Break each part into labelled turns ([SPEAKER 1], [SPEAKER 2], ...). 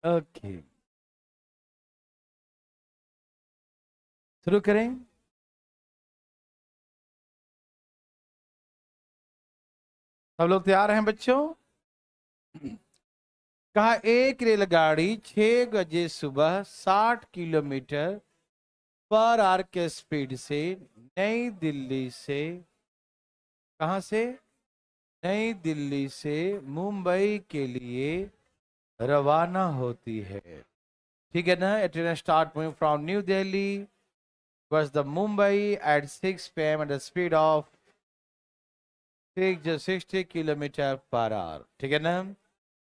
[SPEAKER 1] Okay, शुरू करें। सब लोग तैयार हैं बच्चों? कहा एक रेलगाड़ी 6 बजे सुबह 60 किलोमीटर पर आवर के स्पीड से नई दिल्ली से, कहां से? नई दिल्ली से मुंबई के लिए रवाना होती है। ठीक है ना? It will start moving from new Delhi towards the Mumbai at 6 PM at the speed of 60 kilometre per hour. ठीक है ना?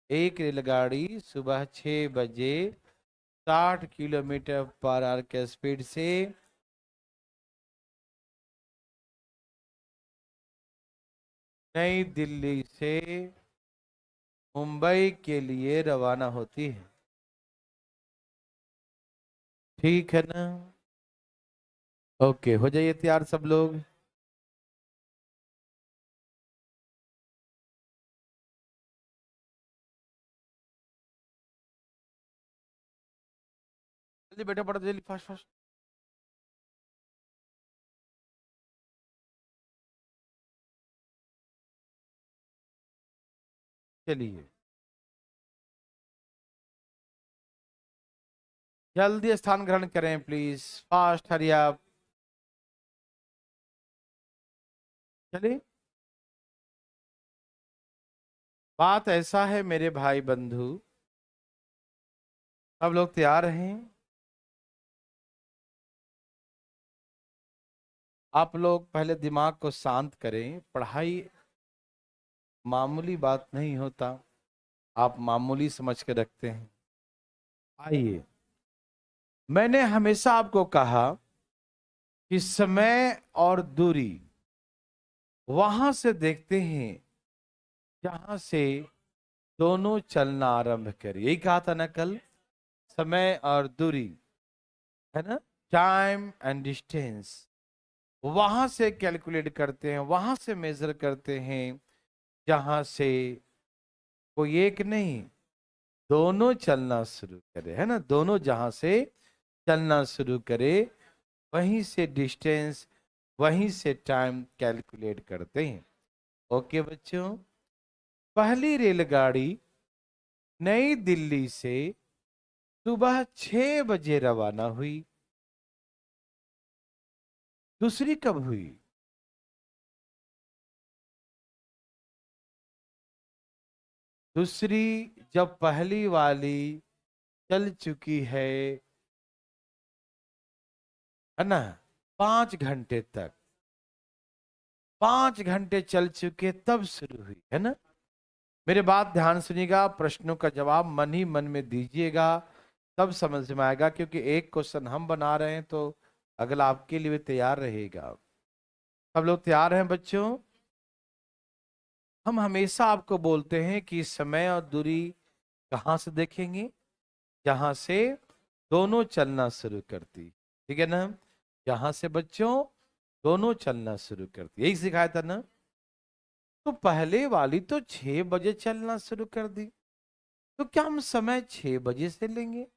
[SPEAKER 1] एक रेलगाड़ी सुबह 6 बजे 60 किलोमीटर पर आवर के स्पीड से नई दिल्ली से मुंबई के लिए रवाना होती है। ठीक है ना? ओके, हो जाइए तैयार सब लोग। जल्दी बेटा, पढ़ो जल्दी, फास्ट फास्ट। चलिए जल्दी स्थान ग्रहण करें प्लीज, फास्ट, हरी आप। चलिए, बात ऐसा है मेरे भाई बंधु, सब लोग तैयार हैं? आप लोग पहले दिमाग को शांत करें। पढ़ाई मामूली बात नहीं होता, आप मामूली समझ के रखते हैं। आइए, मैंने हमेशा आपको कहा कि समय और दूरी वहां से देखते हैं जहां से दोनों चलना आरंभ करें। यही कहा था ना कल? समय और दूरी, है ना? टाइम एंड डिस्टेंस, वहां से कैलकुलेट करते हैं, वहां से मेजर करते हैं जहां से कोई एक नहीं, दोनों चलना शुरू करे, है ना? दोनों जहां से चलना शुरू करे, वहीं से डिस्टेंस, वहीं से टाइम कैलकुलेट करते हैं। ओके बच्चों, पहली रेलगाड़ी नई दिल्ली से सुबह 6 बजे रवाना हुई। दूसरी कब हुई? दूसरी जब पहली वाली चल चुकी है ना, 5 घंटे तक, 5 घंटे चल चुके तब शुरू हुई, है ना? मेरे बात ध्यान सुनिएगा, प्रश्नों का जवाब मन ही मन में दीजिएगा, तब समझ में आएगा, क्योंकि एक क्वेश्चन हम बना रहे हैं तो अगला आपके लिए भी तैयार रहेगा। सब लोग तैयार हैं बच्चों? हम हमेशा आपको बोलते हैं कि समय और दूरी कहाँ से देखेंगे? जहां से दोनों चलना शुरू करती। ठीक है ना? जहां से बच्चों दोनों चलना शुरू करती, यही सिखाया था ना? तो पहले वाली तो 6 बजे चलना शुरू कर दी, तो क्या हम समय 6 बजे से लेंगे?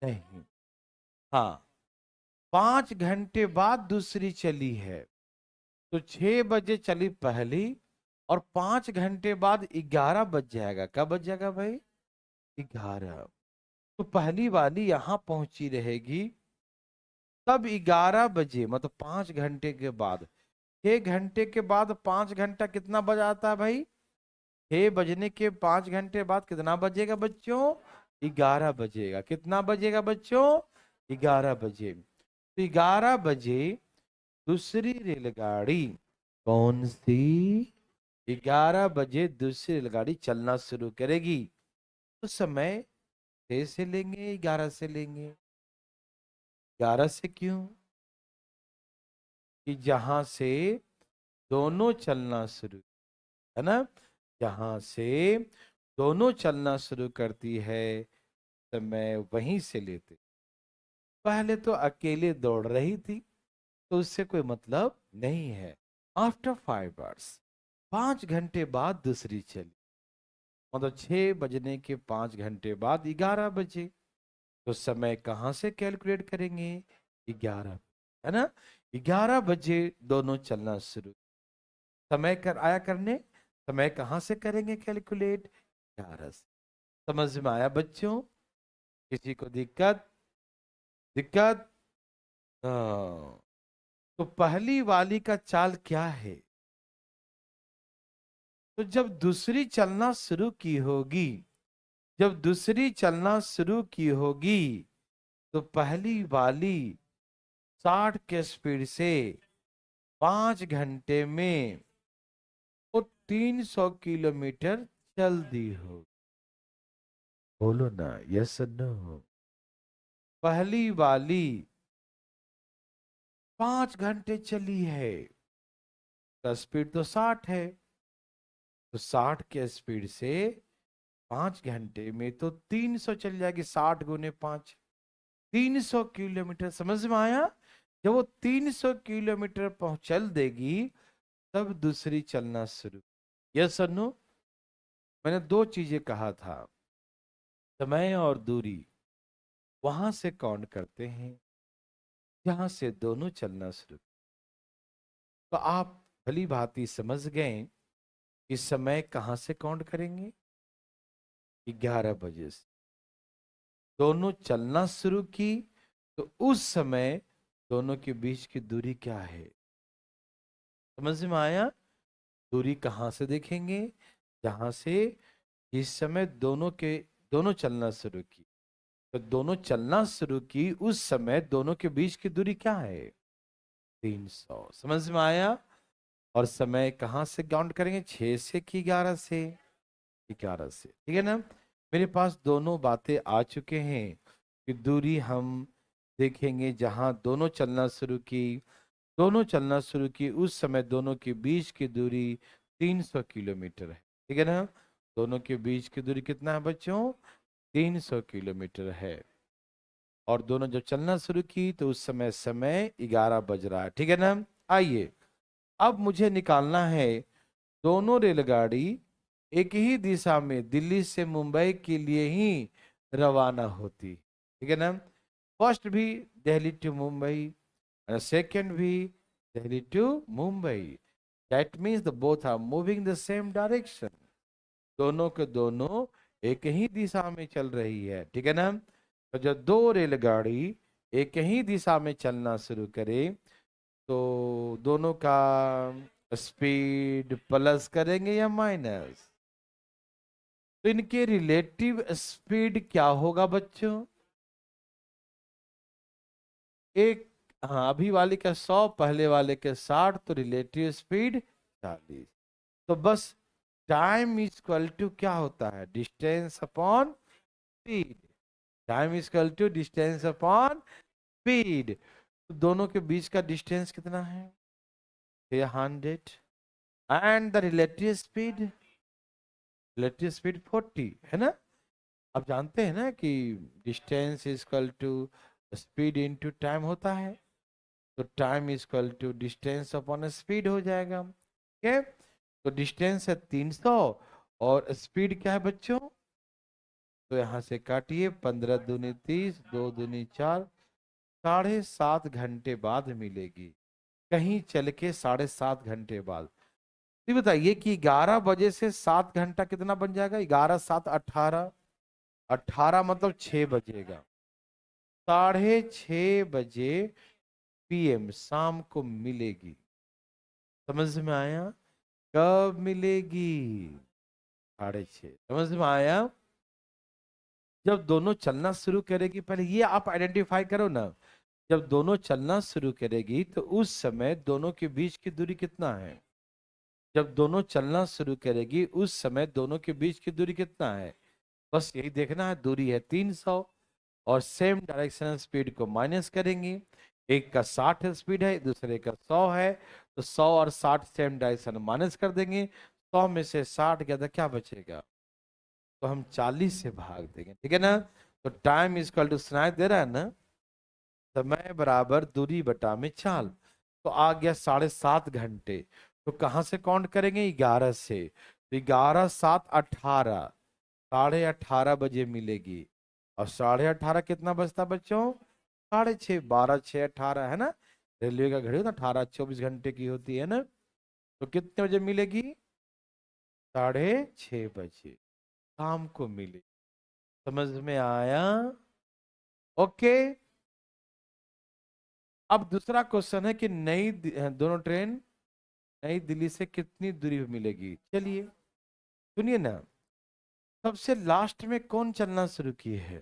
[SPEAKER 1] नहीं। हाँ, 5 घंटे बाद दूसरी चली है, तो 6 बजे चली पहली, और 5 घंटे बाद 11 बज जाएगा। कब बज जाएगा भाई? 11। तो पहली वाली यहां पहुंची रहेगी, तब 11 बजे, मतलब 5 घंटे के बाद। 6 घंटे के बाद 5 घंटा कितना बजाता है भाई? 6 बजने के 5 घंटे बाद कितना बजेगा बच्चों? 11 बजेगा। कितना बजेगा बच्चों? 11 बजे। तो 11 बजे दूसरी रेलगाड़ी, कौन सी? 11 बजे दूसरी रेलगाड़ी चलना शुरू करेगी। तो समय 6 से लेंगे, 11 से लेंगे? 11 से क्यों? कि जहां से दोनों चलना शुरू, है ना, जहां से दोनों चलना शुरू करती है, समय वहीं से लेते। पहले तो अकेले दौड़ रही थी, तो उससे कोई मतलब नहीं है। आफ्टर 5 आवर्स, 5 घंटे बाद दूसरी चली, मतलब 6 बजने के 5 घंटे बाद 11 बजे। तो समय कहाँ से कैलकुलेट करेंगे? 11, है ना? 11 बजे दोनों चलना शुरू। समय कर आया करने, समय कहाँ से करेंगे कैलकुलेट? 11 से। समझ में आया बच्चों? किसी को दिक्कत? दिक्कत? हाँ। तो पहली वाली का चाल क्या है? तो जब दूसरी चलना शुरू की होगी, जब दूसरी चलना शुरू की होगी, तो पहली वाली 60 के स्पीड से 5 घंटे में वो 300 किलोमीटर चल दी हो। बोलो ना, यस नो। पहली वाली 5 घंटे चली है, का स्पीड तो 60 है, तो 60 के स्पीड से 5 घंटे में तो 300 चल जाएगी। 60 × 5, 300 किलोमीटर। समझ में आया? जब वो 300 किलोमीटर पहुंच चल देगी, तब दूसरी चलना शुरू। यस और नो? मैंने दो चीजें कहा था, समय और दूरी वहां से काउंट करते हैं जहां से दोनों चलना शुरू। तो आप भली भांति समझ गए कि समय कहां से काउंट करेंगे? 11 बजे से दोनों चलना शुरू की, तो उस समय दोनों के बीच की दूरी क्या है? समझ में आया? दूरी कहां से देखेंगे? जहां से जिस समय दोनों चलना शुरू की, तो दोनों चलना शुरू की उस समय दोनों के बीच की दूरी क्या है? 300। समझ में आया? और समय कहां से काउंट करेंगे? 6 से कि 11 से? 11 से। ठीक है ना? मेरे पास दोनों बातें आ चुके हैं कि दूरी हम देखेंगे जहां दोनों चलना शुरू की, दोनों चलना शुरू की उस समय दोनों के बीच की दूरी 300 किलोमीटर है। ठीक है ना? दोनों के बीच की दूरी कितना है बच्चों? 300 किलोमीटर है। और दोनों जब चलना शुरू की तो उस समय समय 11 बज रहा है। ठीक है ना? आइए, अब मुझे निकालना है दोनों रेलगाड़ी एक ही दिशा में दिल्ली से मुंबई के लिए ही रवाना होती। ठीक है ना? फर्स्ट भी दिल्ली टू मुंबई, सेकंड भी Delhi to Mumbai. That means the both are moving the same direction. दोनों के दोनों एक ही दिशा में चल रही है। ठीक है ना? तो जब दो रेलगाड़ी एक ही दिशा में चलना शुरू करे, तो दोनों का स्पीड प्लस करेंगे या माइनस? तो इनके रिलेटिव स्पीड क्या होगा बच्चों? एक, हाँ, अभी वाले का 100, पहले वाले के 60, तो रिलेटिव स्पीड 40। तो बस टाइम इज इक्वल टू क्या होता है? Distance upon speed. Time is equal to distance upon speed. तो दोनों के बीच का डिस्टेंस कितना है? 100। एंड द रिलेटिव स्पीड 40, है ना? आप जानते हैं ना कि distance is equal to speed into time होता है। तो time is equal to distance upon speed हो जाएगा। ठीक है? तो डिस्टेंस है 300 और स्पीड क्या है बच्चों? तो यहां से काटिए, 15 दूनी 30, 2 दूनी 4, 7.5 घंटे बाद मिलेगी। कहीं चल के 7.5 घंटे बाद। तो बताइए कि 11 बजे से 7 घंटा कितना बन जाएगा? 11 7 18, 18 मतलब 6 बजेगा। 6:30 बजे PM शाम को मिलेगी। समझ में आया? कब मिलेगी? 6:30। समझ में आया? जब दोनों चलना शुरू करेगी, पहले ये आप आइडेंटिफाई करो ना। जब दोनों चलना शुरू करेगी तो उस समय दोनों के बीच की दूरी कितना है? जब दोनों चलना शुरू करेगी उस समय दोनों के बीच की दूरी कितना है? बस यही देखना है। दूरी है 300 और सेम डायरेक्शन स्पीड को माइनस करेंगे। एक का 60 स्पीड है, दूसरे का 100 है, तो 100 और 60 सेम डायरेक्शन माइनस कर देंगे। 100 में से 60 गया तो क्या बचेगा? तो हम 40 से भाग देंगे। ठीक है ना? तो टाइम इज इक्वल टू, सुनाई दे रहा है ना? समय बराबर दूरी बटा में चाल। तो आ गया 7.5 घंटे। तो कहां से काउंट करेंगे? 11 से। तो 11 7 18, 18:30 मिलेगी। और 18:30 कितना बजता बच्चों? 6:30, 12, 6, 18 है ना। रेलवे का घड़ी होता 18-24 घंटे की होती है ना। तो कितने बजे मिलेगी? 6:30 बजे शाम को मिले। समझ में आया? ओके। अब दूसरा क्वेश्चन है कि दोनों ट्रेन नई दिल्ली से कितनी दूरी पे मिलेगी? चलिए सुनिए ना। सबसे लास्ट में कौन चलना शुरू की है?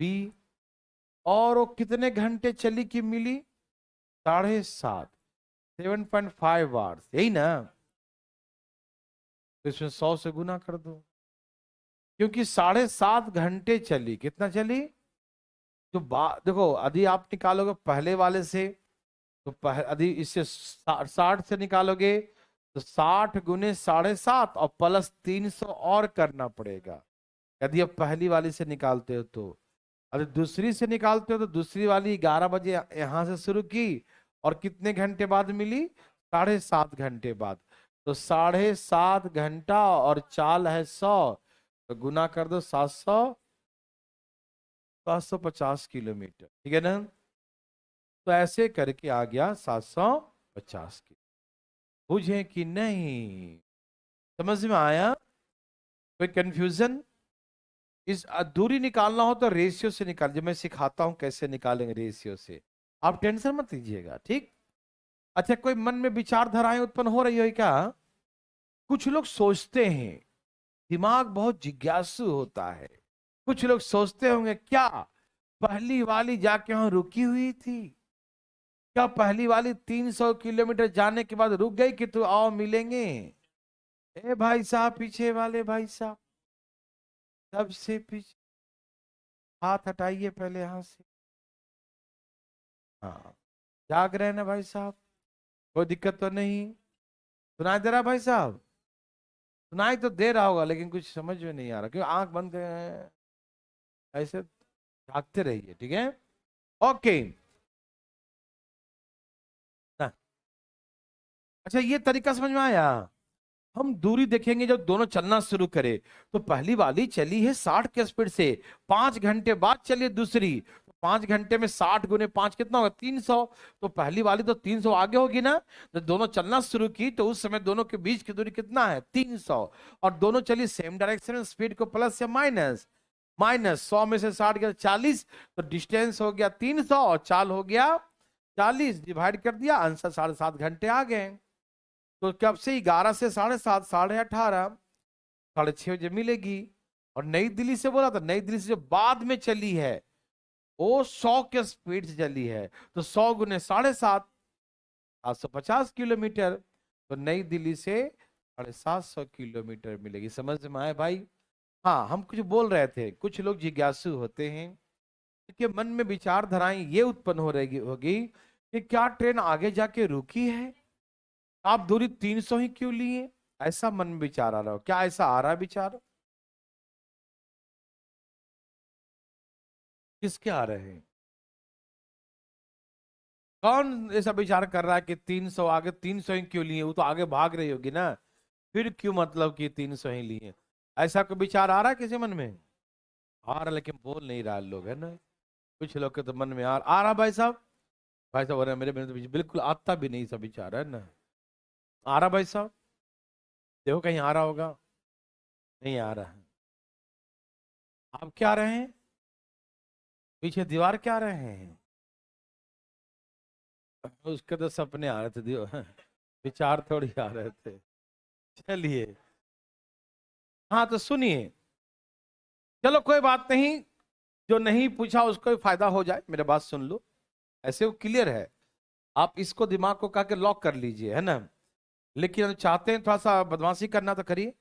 [SPEAKER 1] बी। और वो कितने घंटे चली कि मिली? 7.5, 7.5 आवर्स, यही ना। तो इसमें 100 से गुना कर दो, क्योंकि 7.5 घंटे चली। कितना चली? जो देखो, यदि आप निकालोगे पहले वाले से, तो यदि इससे 60 से निकालोगे तो 60 × 7.5 और प्लस 300 और करना पड़ेगा, यदि आप पहली वाली से निकालते हो तो। अगर दूसरी से निकालते हो तो दूसरी वाली 11 बजे यहां से शुरू की और कितने घंटे बाद मिली? 7.5 घंटे बाद। तो 7.5 घंटा और चाल है 100, तो गुना कर दो 700, 750 किलोमीटर, ठीक है ना। तो ऐसे करके आ गया 750 की। बुझे कि नहीं? समझ में आया? कोई कंफ्यूजन? इस दूरी निकालना हो तो रेशियो से निकाल, जो मैं सिखाता हूं कैसे निकालेंगे रेशियो से। आप टेंशन मत लीजिएगा, ठीक। अच्छा, कोई मन में विचारधाराएं उत्पन्न हो रही है क्या? कुछ लोग सोचते हैं, दिमाग बहुत जिज्ञासु होता है। कुछ लोग सोचते होंगे, क्या पहली वाली जाके वहां रुकी हुई थी? क्या पहली वाली 300 किलोमीटर जाने के बाद रुक गई कि तो आओ मिलेंगे? ए भाई साहब, पीछे वाले भाई साहब, सबसे पीछे हाथ हटाइए पहले यहां से। हाँ, जाग रहे हैं ना भाई साहब? कोई दिक्कत तो नहीं? सुनाई दे रहा भाई साहब? सुनाई तो दे रहा होगा, लेकिन कुछ समझ में नहीं आ रहा, क्योंकि आंख बंद ऐसे जागते रहिए, ठीक है। ओके ना। अच्छा, ये तरीका समझ में आया? हम दूरी देखेंगे जब दोनों चलना शुरू करे। तो पहली वाली चली है 60 के स्पीड से, 5 घंटे बाद चलिए दूसरी। 5 घंटे में 60 × 5 कितना होगा? 300। तो पहली वाली तो 300 आगे होगी ना। जब दोनों चलना शुरू की तो उस समय दोनों के बीच की दूरी कितना है? 300। और दोनों चली सेम डायरेक्शन में, स्पीड को प्लस या माइनस? माइनस। 100 में से 60 गया 40, तो डिस्टेंस हो गया 300 और चाल हो गया 40। डिवाइड कर दिया, आंसर 7.5 घंटे आ गए। तो कब से? 11 से 7.5, 18:30, 6:30 बजे मिलेगी। और नई दिल्ली से बोला था, नई दिल्ली से जो बाद में चली है वो 100 के स्पीड से चली है। तो 100 × 7.5, 750 किलोमीटर। तो नई दिल्ली से 750 किलोमीटर मिलेगी। समझ में आए भाई? हाँ, हम कुछ बोल रहे थे, कुछ लोग जिज्ञासु होते हैं कि मन में विचारधाराएं ये उत्पन्न हो रही होगी कि क्या ट्रेन आगे जाके रुकी है? आप दूरी 300 ही क्यों लिए? ऐसा मन में विचार आ रहा हो क्या? ऐसा आ रहा है विचार? किसके आ रहे हैं? कौन ऐसा विचार कर रहा है कि 300 आगे, 300 ही क्यों लिए? वो तो आगे भाग रही होगी ना, फिर क्यों मतलब कि 300 ही लिए? ऐसा कोई विचार आ रहा है किसी मन में? आ रहा, लेकिन बोल नहीं रहा लोग, है ना। कुछ लोग के तो मन में आ रहा भाई साहब। भाई साहब, अरे मेरे में तो बिल्कुल आता भी नहीं सब विचार, है ना। आ रहा भाई साहब? देखो कहीं आ रहा होगा। नहीं आ रहा है। आप क्या रहे हैं? पीछे दीवार क्या रहे हैं? उसके तो सपने आ रहे थे विचार थोड़ी आ रहे थे। चलिए, हाँ तो सुनिए। चलो कोई बात नहीं, जो नहीं पूछा उसको भी फायदा हो जाए, मेरे बात सुन लो। ऐसे वो क्लियर है, आप इसको दिमाग को करके लॉक कर लीजिए, है ना। लेकिन अगर चाहते हैं थोड़ा सा बदमाशी करना तो करिए।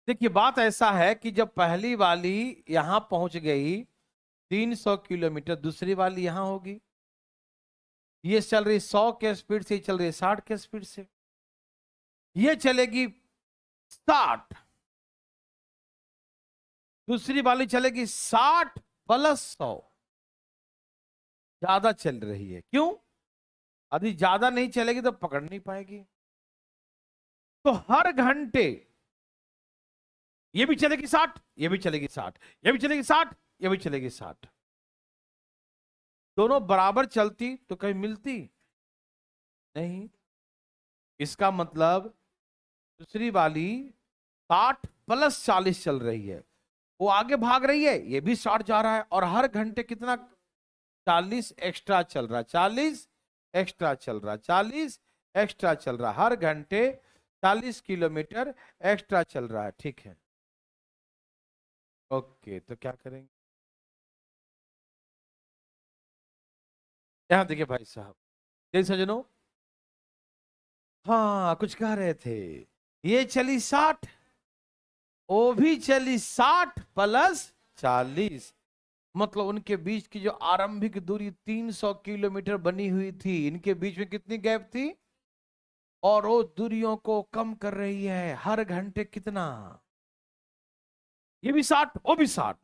[SPEAKER 1] देखिए, बात ऐसा है कि जब पहली वाली यहां पहुंच गई 300 किलोमीटर, दूसरी वाली यहां होगी। ये चल रही 100 के स्पीड से, चल रही है 60 के स्पीड से। ये चलेगी 60, दूसरी वाली चलेगी 60 प्लस 100। ज्यादा चल रही है, क्यों? यदि ज्यादा नहीं चलेगी तो पकड़ नहीं पाएगी। तो हर घंटे ये भी चलेगी 60, ये भी चलेगी 60, ये भी चलेगी 60, ये भी चलेगी 60। दोनों बराबर चलती तो कहीं मिलती नहीं। इसका मतलब दूसरी वाली 60 + 40 चल रही है, वो आगे भाग रही है, ये भी 60 जा रहा है, और हर घंटे कितना 40 एक्स्ट्रा चल रहा है, 40 एक्स्ट्रा चल रहा है, 40 एक्स्ट्रा चल रहा है, हर घंटे 40 किलोमीटर एक्स्ट्रा चल रहा है। ठीक है, ओके, तो क्या करेंगे? यहां देखिए भाई साहब, देख सजनों, हाँ कुछ कह रहे थे। ये चली 60, वो भी चली 60 + 40, मतलब उनके बीच की जो आरंभिक दूरी 300 किलोमीटर बनी हुई थी, इनके बीच में कितनी गैप थी, और वो दूरियों को कम कर रही है हर घंटे कितना, ये भी 60, वो भी 60,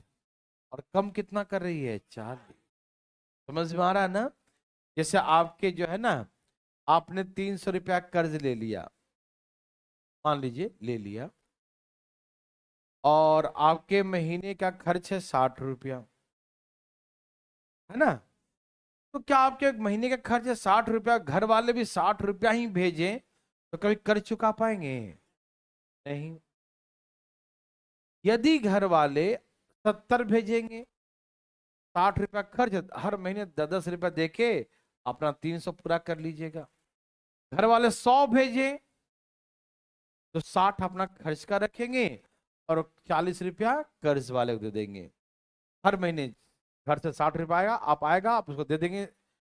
[SPEAKER 1] और कम कितना कर रही है, 40। समझ में आ रहा है ना? जैसे आपके जो है ना, आपने 300 रुपया कर्ज ले लिया, मान लीजिए ले लिया, और आपके महीने का खर्च है 60 रुपया, है ना? तो क्या आपके महीने का खर्च है 60 रुपया, घर वाले भी 60 रुपया ही भेजें तो कभी कर्ज चुका पाएंगे? नहीं। यदि घर वाले 70 भेजेंगे, 60 रुपया खर्च, हर महीने 10-10 रुपया देके अपना 300 पूरा कर लीजिएगा। घर वाले 100 भेजें तो 60 अपना खर्च का रखेंगे और 40 रुपया कर्ज वाले को दे देंगे। हर महीने घर से 60 रुपया आएगा, आप उसको दे देंगे,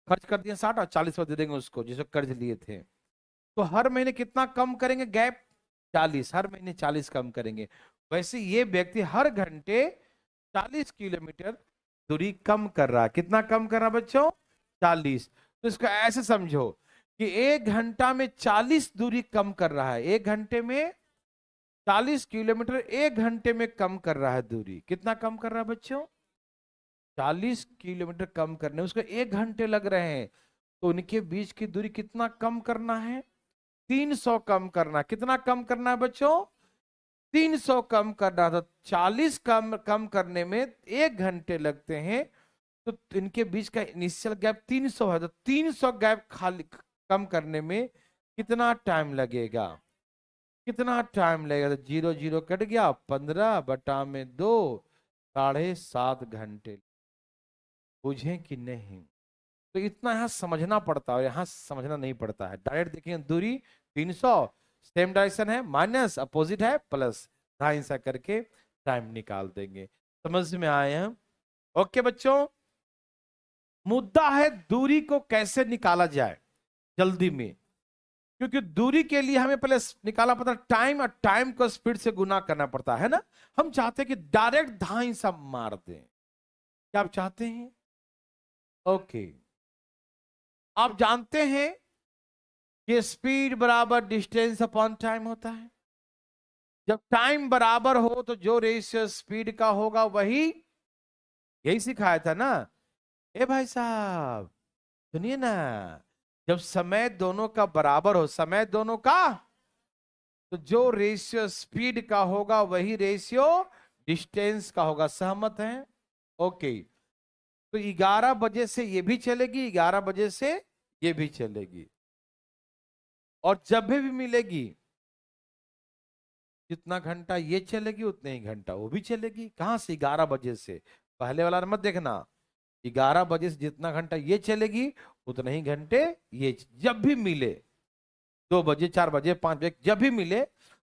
[SPEAKER 1] खर्च कर दिए 60 और 40 रुपया दे देंगे उसको जिसको कर्ज लिए थे। तो हर महीने कितना कम करेंगे गैप, 40, हर महीने 40 कम करेंगे। वैसे ये व्यक्ति हर घंटे 40 किलोमीटर दूरी कम कर रहा है। कितना कम कर रहा है बच्चों, 40। तो इसको ऐसे समझो कि 1 घंटा में 40 दूरी कम कर रहा है, 1 घंटे में 40 किलोमीटर 1 घंटे में कम कर रहा है दूरी। कितना कम कर रहा है बच्चों, 40 किलोमीटर कम करने उसको 1 घंटे लग रहे हैं। तो उनके बीच की दूरी कितना कम करना है, 300 कम करना। कितना कम करना है बच्चों, 300 कम करना। तो 40 कम कम करने में 1 घंटे लगते हैं, तो इनके बीच का इनिशियल गैप 300 है, तो 300 गैप खाली कम करने में कितना टाइम लगेगा, कितना टाइम लगेगा? तो 0 0 कट गया, 15/2, 7.5 घंटे। बुझे कि नहीं? तो इतना यहाँ समझना पड़ता है, यहाँ समझना नहीं पड़ता है। डायरेक्ट देखिए दूरी 300, सेम डायरेक्शन है, माइनस अपोजिट है प्लस, ढाई ऐसा करके टाइम निकाल देंगे। समझ में आए हैं? ओके बच्चों, मुद्दा है दूरी को कैसे निकाला जाए जल्दी में, क्योंकि दूरी के लिए हमें पहले निकालना पड़ता है टाइम, और टाइम को स्पीड से गुना करना पड़ता है ना। हम चाहते हैं कि डायरेक्ट धाई सा मार दें, क्या आप चाहते हैं? ओके, आप जानते हैं कि स्पीड बराबर डिस्टेंस अपॉन टाइम होता है। जब टाइम बराबर हो तो जो रेशियो स्पीड का होगा वही, यही सिखाया था ना। ए भाई साहब सुनिए ना, जब समय दोनों का बराबर हो, समय दोनों का, तो जो रेशियो स्पीड का होगा वही रेशियो डिस्टेंस का होगा। सहमत हैं? ओके, तो 11 बजे से ये भी चलेगी, 11 बजे से ये भी चलेगी, और जब भी मिलेगी जितना घंटा ये चलेगी उतने ही घंटा वो भी चलेगी। कहां से, 11 बजे से। पहले वाला मत देखना, 11 बजे से जितना घंटा ये चलेगी उतने ही घंटे ये, जब भी मिले 2 बजे 4 बजे 5 बजे जब भी मिले,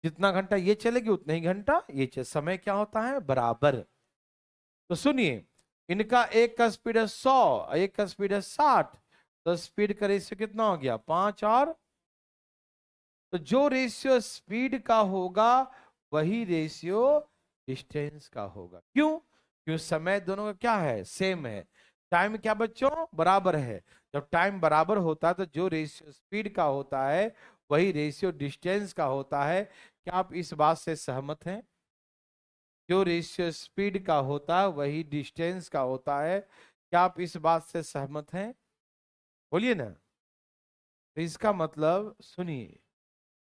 [SPEAKER 1] जितना घंटा ये चलेगी उतने ही घंटा ये चले। समय क्या होता है, बराबर। तो सुनिए, इनका एक का स्पीड है 100, एक का स्पीड है 60, तो स्पीड का रेशियो कितना हो गया, 5 और, तो जो रेशियो स्पीड का होगा वही रेशियो डिस्टेंस का होगा। क्यों? क्योंकि समय दोनों का क्या है, सेम है। टाइम क्या बच्चों, बराबर है। जब टाइम बराबर होता है तो जो रेशियो स्पीड का होता है वही रेशियो डिस्टेंस का होता है। क्या आप इस बात से सहमत हैं? जो रेशियो स्पीड का होता है वही डिस्टेंस का होता है। क्या आप इस बात से सहमत हैं? बोलिए ना। तो इसका मतलब सुनिए,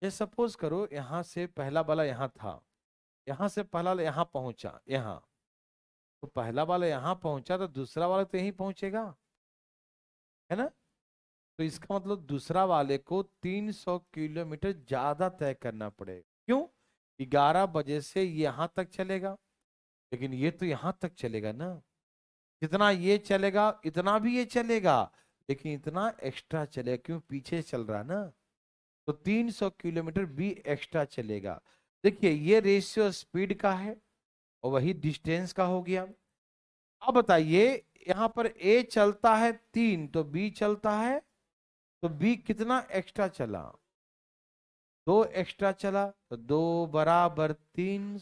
[SPEAKER 1] ये सपोज करो यहां से पहला वाला यहां था, यहां से पहला वाला यहाँ पहुंचा, यहाँ तो पहला वाला यहाँ पहुंचा तो दूसरा वाला तो यहीं पहुंचेगा, है ना। तो इसका मतलब दूसरा वाले को 300 किलोमीटर ज्यादा तय करना पड़ेगा। क्यों? 11 बजे से यहां तक चलेगा, लेकिन ये तो यहां तक चलेगा ना। जितना ये चलेगा इतना भी ये चलेगा, लेकिन इतना एक्स्ट्रा चलेगा, क्यों? पीछे चल रहा ना। तो 300 किलोमीटर भी एक्स्ट्रा चलेगा। देखिए ये रेशियो स्पीड का है और वही डिस्टेंस का हो गया। अब बताइए, यहां पर ए चलता है 3 तो बी चलता है, तो बी कितना एक्स्ट्रा चला? 2 एक्स्ट्रा चला, तो 2 बराबर 3,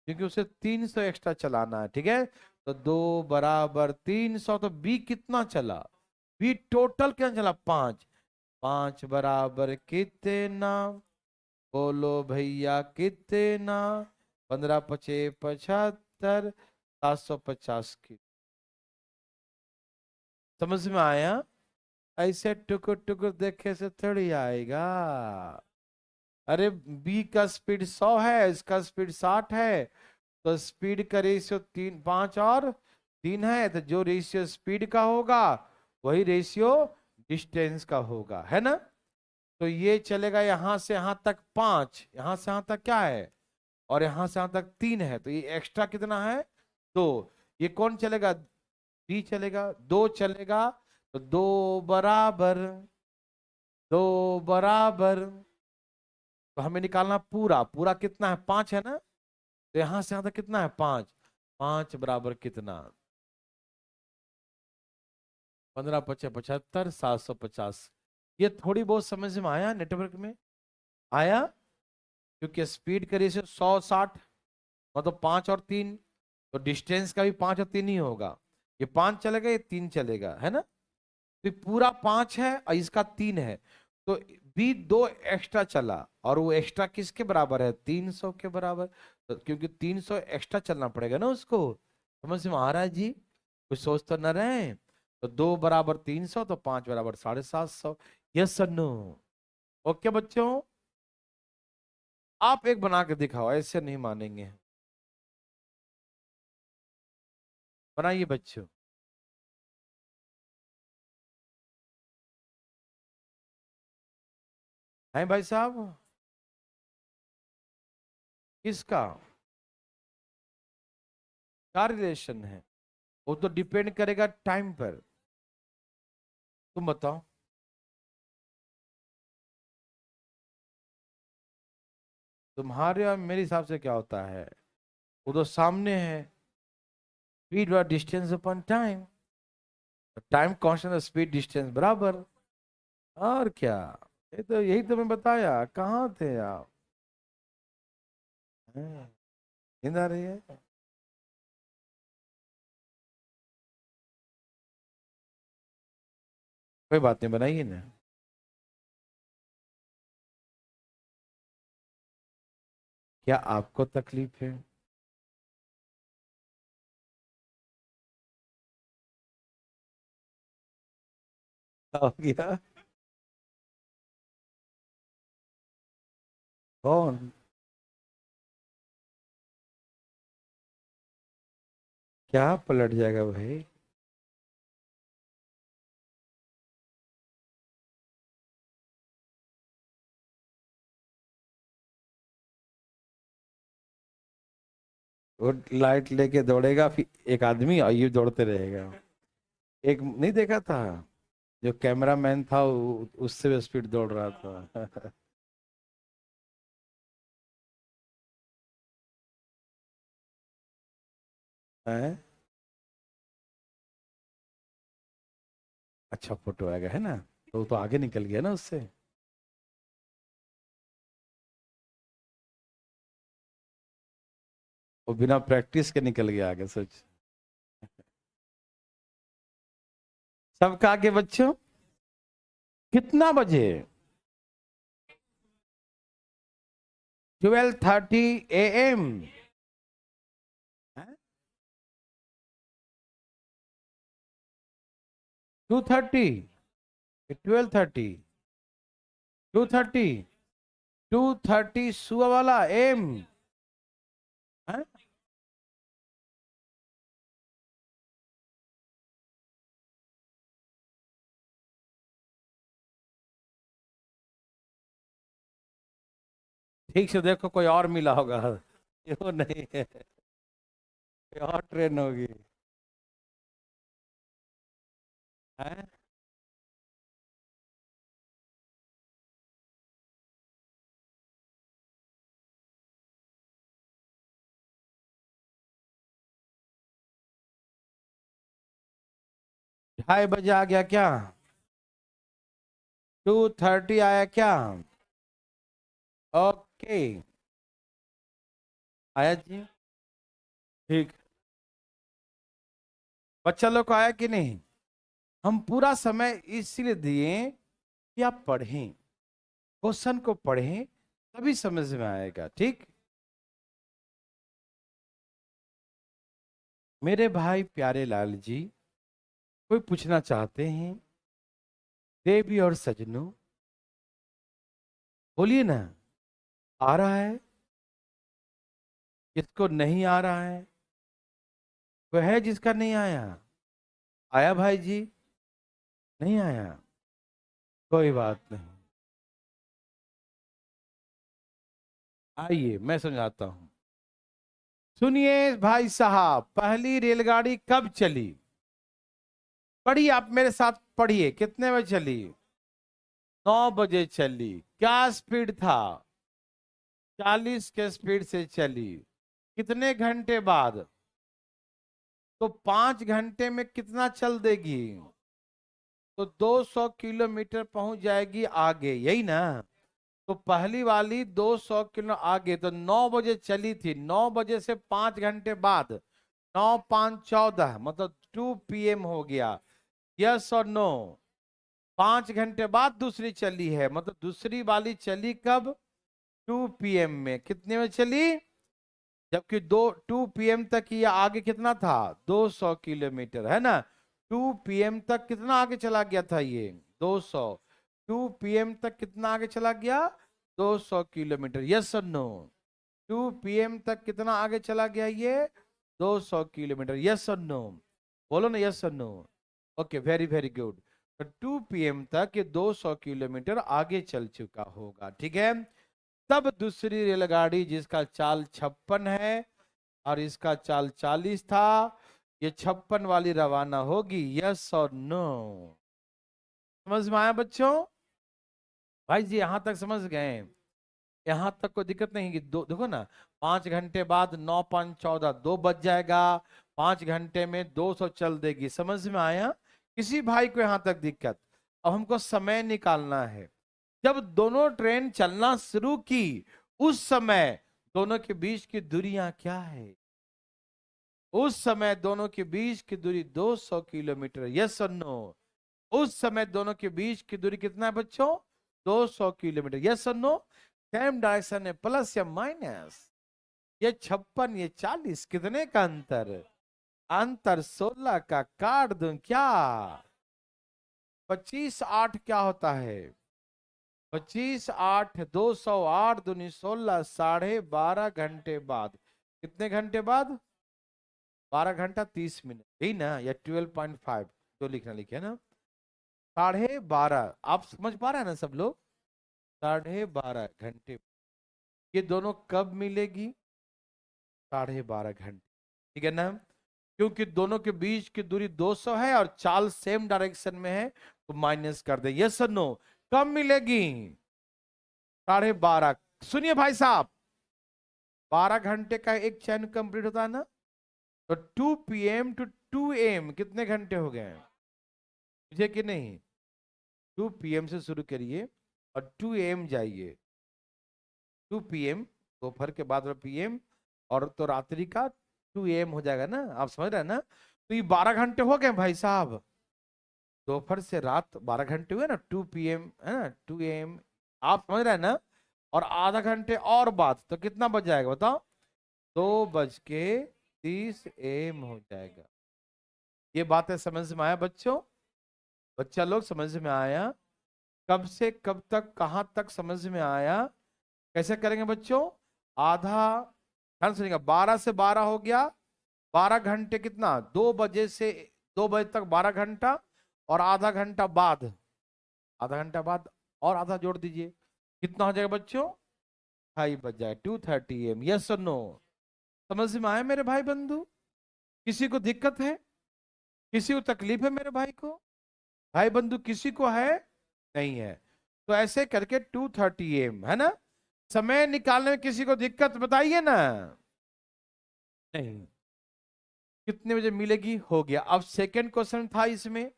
[SPEAKER 1] क्योंकि उसे 300 एक्स्ट्रा चलाना है, ठीक है। तो 2 बराबर 300, तो बी कितना चला? बी टोटल कितना चला? 5। 5 बराबर कितना? बोलो भैया कितना? 15 पचे 75, 750 की। समझ में आया? ऐसे टुकुर टुकुर देखे से थोड़ी आएगा। अरे बी का स्पीड 100 है, इसका स्पीड 60 है, तो स्पीड का रेशियो 3, 5 और 3 है, तो जो रेशियो स्पीड का होगा वही रेशियो डिस्टेंस का होगा, है ना। तो ये चलेगा यहां से यहां तक 5, यहां से यहां तक क्या है, और यहां से यहां तक 3 है, तो ये एक्स्ट्रा कितना है? 2। ये कौन चलेगा? बी चलेगा। 2 चलेगा, तो 2 बराबर तो हमें निकालना पूरा, पूरा कितना है? 5 है ना। तो यहां से यहां तक कितना है? 5। 5 बराबर कितना? 15 पचे 75, 750। ये थोड़ी बहुत समझ में आया? नेटवर्क में आया? क्योंकि स्पीड का रेशियो 100-60, मतलब 5 और 3, तो डिस्टेंस का भी 5 और 3 ही होगा। ये 5 चलेगा, ये 3 चलेगा, है ना। तो ये पूरा 5 है और इसका 3 है, तो बी 2 एक्स्ट्रा चला, और वो एक्स्ट्रा किसके बराबर है? 300 के बराबर। तो क्योंकि 300 एक्स्ट्रा चलना पड़ेगा ना उसको। समझ में आ रहा है जी? कुछ सोच तो न रहे। तो 2 बराबर 300, तो 5 बराबर 750। Yes sir no? ओके बच्चों, आप एक बना के दिखाओ, ऐसे नहीं मानेंगे। बनाइए बच्चों। है भाई साहब? किसका? क्या रिलेशन है? वो तो डिपेंड करेगा टाइम पर। तुम बताओ। तुम्हारे और मेरे हिसाब से क्या होता है? वो तो सामने है, स्पीड और distance upon time. Time constant, speed distance बराबर। और क्या? ये तो यही तो मैं बताया, कहाँ थे आप? हैं? नींद आ रही है? कोई बात नहीं, बनाइए ना। क्या आपको तकलीफ है? क्या हो गया? कौन? क्या पलट जाएगा भाई? वो लाइट लेके दौड़ेगा, फिर एक आदमी और ये दौड़ते रहेगा। एक नहीं देखा था, जो कैमरा मैन था उससे भी स्पीड दौड़ रहा था। हैं? अच्छा फोटो आएगा, है ना। तो वो तो आगे निकल गया ना उससे। वो बिना प्रैक्टिस के निकल गया आगे, सोच। सबका आगे बच्चों, कितना बजे? 12:30 AM। 2:30? 12:30? 2:30? 2:30 सुबह वाला एम? ठीक से देखो, कोई और मिला होगा। ये वो नहीं है, कोई और ट्रेन होगी। हैं? ढाई बजे आ गया क्या? 2:30 आया क्या? ओके, आया जी। ठीक, बच्चा लोग को आया कि नहीं? हम पूरा समय इसलिए दिए कि आप पढ़ें, क्वेश्चन को पढ़ें, तभी समझ में आएगा। ठीक, मेरे भाई प्यारे लाल जी, कोई पूछना चाहते हैं? देवी और सजनों, बोलिए ना। आ रहा है? किसको नहीं आ रहा है? कोई है जिसका नहीं आया? आया भाई जी? नहीं आया? कोई बात नहीं, आइए मैं समझाता हूं। सुनिए भाई साहब, पहली रेलगाड़ी कब चली? पढ़िए, आप मेरे साथ पढ़िए। कितने बजे चली? 9 बजे चली। क्या स्पीड था? 40 के स्पीड से चली। कितने घंटे बाद? तो 5 घंटे में कितना चल देगी? तो 200 किलोमीटर पहुंच जाएगी आगे, यही ना? तो पहली वाली 200 किलो आगे, तो 9 बजे चली थी। 9 बजे से 5 घंटे बाद, 9 5 14, मतलब 2 PM हो गया। यस और नो? 5 घंटे बाद दूसरी चली है, मतलब दूसरी वाली चली कब? 2 PM में। कितने में चली? जबकि 2 PM तक ये आगे कितना था? 200 किलोमीटर, है ना? 2 PM तक कितना आगे चला गया था ये? 200। 2 PM तक कितना आगे चला गया? 200 किलोमीटर। यस और नो? 2 PM तक कितना आगे चला गया ये? 200 किलोमीटर। यस और नो? बोलो ना, यस और no. Okay, very very good. तो 2 PM तक ये 200 किलोमीटर आगे चल चुका होगा। ठीक है, तब दूसरी रेलगाड़ी जिसका चाल 56 है और इसका चाल 40 था, ये 56 वाली रवाना होगी। यस और नो? समझ में आया बच्चों? भाई जी यहां तक समझ गए? यहां तक कोई दिक्कत नहीं कि दो देखो ना, 5 घंटे बाद 9 5 14, 2 बज जाएगा। 5 घंटे में 200 चल देगी। समझ में आया? किसी भाई को यहां तक दिक्कत? अब हमको समय निकालना है। जब दोनों ट्रेन चलना शुरू की, उस समय दोनों के बीच की दूरियां क्या है? उस समय दोनों के बीच की दूरी 200 किलोमीटर। यस और नो? उस समय दोनों के बीच की दूरी कितना है बच्चों? 200 किलोमीटर। यस और नो? सेम डायरेक्शन है, प्लस या माइनस? ये 56, ये 40, कितने का अंतर? अंतर 16 का। काट दूं क्या? 25 8 क्या होता है? 25 8, 208 दूनी 16, 12.5 घंटे बाद। कितने घंटे बाद? 12 घंटा 30 मिनट, यही ना? या 12.5, जो लिखना लिखे ना। 12.5, आप समझ पा रहे हैं ना सब लोग? 12.5 घंटे। ये दोनों कब मिलेगी? 12.5 घंटे। ठीक है ना? क्योंकि दोनों के बीच की दूरी 200 है और चाल सेम डायरेक्शन में है, तो माइनस कर दे। यस और नो? कब मिलेगी? 12.5। सुनिए भाई साहब, 12 घंटे का एक चैन कंप्लीट होता है ना? तो 2 PM टू 2 AM कितने घंटे हो गए? मुझे कि नहीं? 2 PM से शुरू करिए और 2 AM जाइए। 2 PM, दोपहर के बाद PM, और तो रात्रि का 2 AM हो जाएगा ना? आप समझ रहे हैं ना? तो ये 12 घंटे हो गए भाई साहब। दोपहर से रात 12 घंटे हुए ना? 2 PM है ना? 2 AM, आप समझ रहे हैं ना? और आधा घंटे और बाद तो कितना बच जाएगा बताओ? 2:30 AM हो जाएगा। ये बातें समझ में आया बच्चों? बच्चा लोग समझ में आया? कब से कब तक, कहां तक समझ में आया? कैसे करेंगे बच्चों? आधा, ध्यान सुनिएगा, 12 से 12 हो गया। 12 घंटे कितना? 2 बजे से 2 बजे तक 12 घंटा, और आधा घंटा बाद, आधा घंटा बाद और आधा जोड़ दीजिए। कितना हो जाएगा बच्चों? 5 बज जाए, 2:30 AM, यस और नो? समझ में आया मेरे भाई बंधु? किसी को दिक्कत है? किसी को तकलीफ है मेरे भाई को? भाई बंधु किसी को है? नहीं है। तो ऐसे करके 2:30 AM, है ना? समय निकालने में किसी को दिक्कत बताइए ना। नहीं। कितने बजे मिलेगी? हो गया। अब सेकंड क्वेश्चन था इसमें,